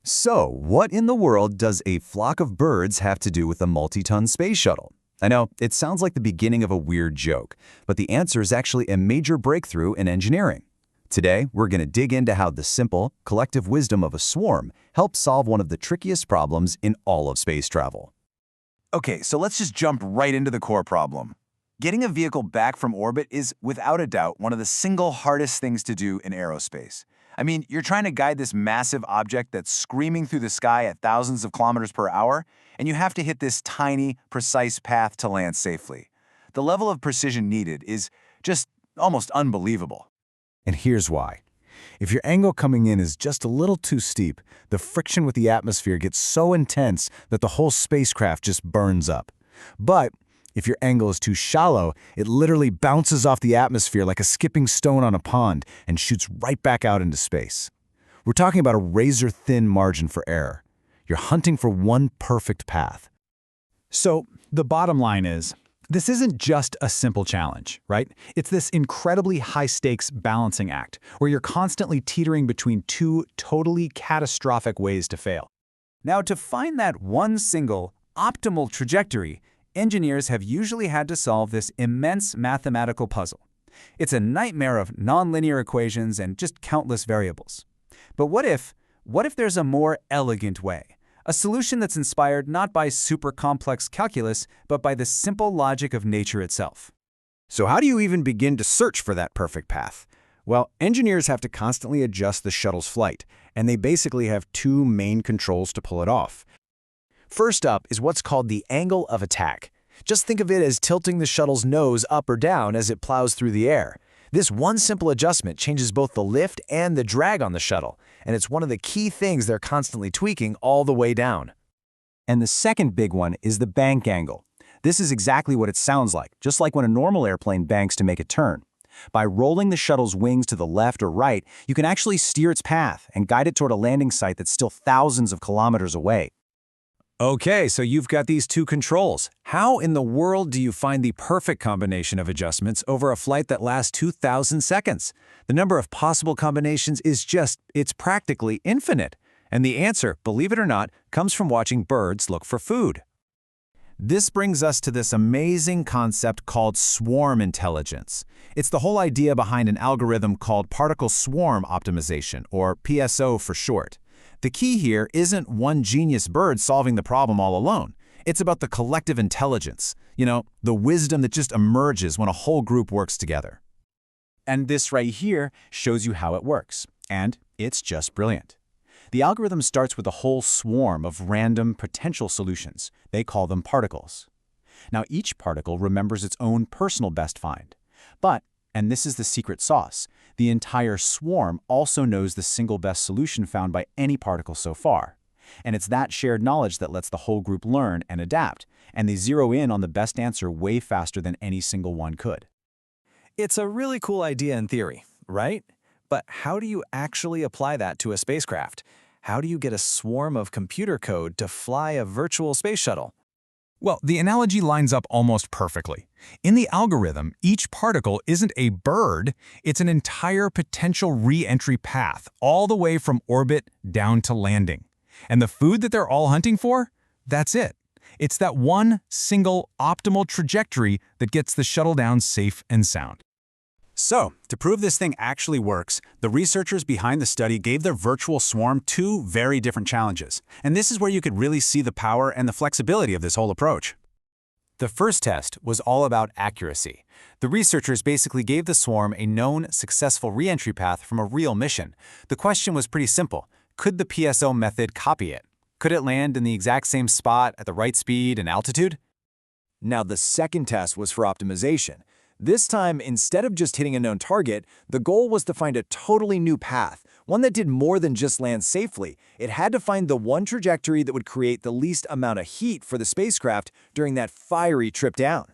So, what in the world does a flock of birds have to do with a multi-ton space shuttle? I know, it sounds like the beginning of a weird joke, but the answer is actually a major breakthrough in engineering. Today, we're going to dig into how the simple, collective wisdom of a swarm helps solve one of the trickiest problems in all of space travel. Okay, so let's just jump right into the core problem. Getting a vehicle back from orbit is, without a doubt, one of the single hardest things to do in aerospace. I mean, you're trying to guide this massive object that's screaming through the sky at thousands of kilometers per hour, and you have to hit this tiny, precise path to land safely. The level of precision needed is just almost unbelievable. And here's why. If your angle coming in is just a little too steep, the friction with the atmosphere gets so intense that the whole spacecraft just burns up. But if your angle is too shallow, it literally bounces off the atmosphere like a skipping stone on a pond and shoots right back out into space. We're talking about a razor-thin margin for error. You're hunting for one perfect path. So the bottom line is, this isn't just a simple challenge, right? It's this incredibly high-stakes balancing act where you're constantly teetering between two totally catastrophic ways to fail. Now, to find that one single, optimal trajectory, engineers have usually had to solve this immense mathematical puzzle. It's a nightmare of nonlinear equations and just countless variables. But what if there's a more elegant way? A solution that's inspired not by super complex calculus, but by the simple logic of nature itself. So how do you even begin to search for that perfect path? Well, engineers have to constantly adjust the shuttle's flight, and they basically have two main controls to pull it off. First up is what's called the angle of attack. Just think of it as tilting the shuttle's nose up or down as it plows through the air. This one simple adjustment changes both the lift and the drag on the shuttle, and it's one of the key things they're constantly tweaking all the way down. And the second big one is the bank angle. This is exactly what it sounds like, just like when a normal airplane banks to make a turn. By rolling the shuttle's wings to the left or right, you can actually steer its path and guide it toward a landing site that's still thousands of kilometers away. Okay, so you've got these two controls. How in the world do you find the perfect combination of adjustments over a flight that lasts 2,000 seconds? The number of possible combinations is it's practically infinite. And the answer, believe it or not, comes from watching birds look for food. This brings us to this amazing concept called swarm intelligence. It's the whole idea behind an algorithm called particle swarm optimization, or PSO for short. The key here isn't one genius bird solving the problem all alone. It's about the collective intelligence, the wisdom that just emerges when a whole group works together. And this right here shows you how it works, and it's just brilliant. The algorithm starts with a whole swarm of random potential solutions. They call them particles. Now, each particle remembers its own personal best find. But, and this is the secret sauce, the entire swarm also knows the single best solution found by any particle so far. And it's that shared knowledge that lets the whole group learn and adapt, and they zero in on the best answer way faster than any single one could. It's a really cool idea in theory, right? But how do you actually apply that to a spacecraft? How do you get a swarm of computer code to fly a virtual space shuttle? Well, the analogy lines up almost perfectly. In the algorithm, each particle isn't a bird, it's an entire potential re-entry path, all the way from orbit down to landing. And the food that they're all hunting for? That's it. It's that one single optimal trajectory that gets the shuttle down safe and sound. So, to prove this thing actually works, the researchers behind the study gave their virtual swarm two very different challenges. And this is where you could really see the power and the flexibility of this whole approach. The first test was all about accuracy. The researchers basically gave the swarm a known, successful re-entry path from a real mission. The question was pretty simple. Could the PSO method copy it? Could it land in the exact same spot at the right speed and altitude? Now, the second test was for optimization. This time, instead of just hitting a known target, the goal was to find a totally new path, one that did more than just land safely. It had to find the one trajectory that would create the least amount of heat for the spacecraft during that fiery trip down.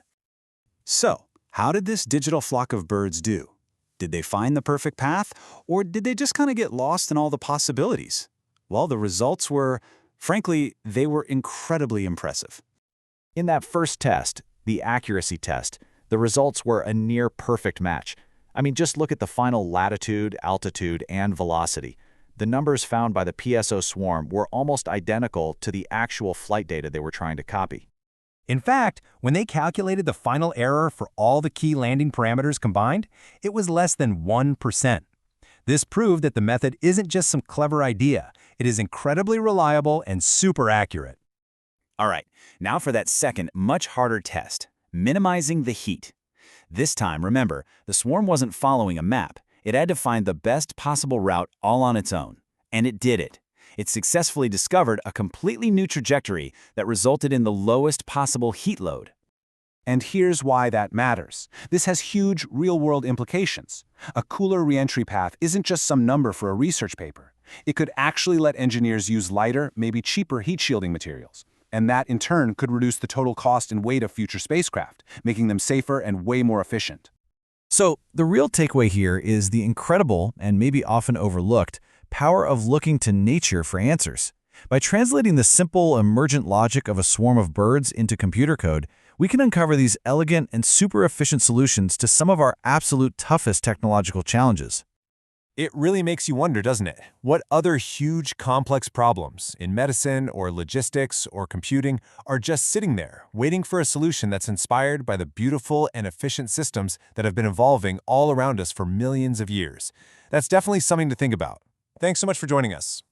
So, how did this digital flock of birds do? Did they find the perfect path, or did they just kind of get lost in all the possibilities? Well, the results were, frankly, they were incredibly impressive. In that first test, the accuracy test, the results were a near-perfect match. I mean, just look at the final latitude, altitude, and velocity. the numbers found by the PSO swarm were almost identical to the actual flight data they were trying to copy. In fact, when they calculated the final error for all the key landing parameters combined, it was less than 1%. This proved that the method isn't just some clever idea. It is incredibly reliable and super accurate. All right, now for that second, much harder test, minimizing the heat. This time, remember, the swarm wasn't following a map. It had to find the best possible route all on its own. And it did it. It successfully discovered a completely new trajectory that resulted in the lowest possible heat load. And here's why that matters. This has huge real-world implications. A cooler reentry path isn't just some number for a research paper. It could actually let engineers use lighter, maybe cheaper heat shielding materials. And that, in turn, could reduce the total cost and weight of future spacecraft, making them safer and way more efficient. So, the real takeaway here is the incredible, and maybe often overlooked, power of looking to nature for answers. By translating the simple, emergent logic of a swarm of birds into computer code, we can uncover these elegant and super efficient solutions to some of our absolute toughest technological challenges. It really makes you wonder, doesn't it? What other huge, complex problems in medicine or logistics or computing are just sitting there, waiting for a solution that's inspired by the beautiful and efficient systems that have been evolving all around us for millions of years? That's definitely something to think about. Thanks so much for joining us.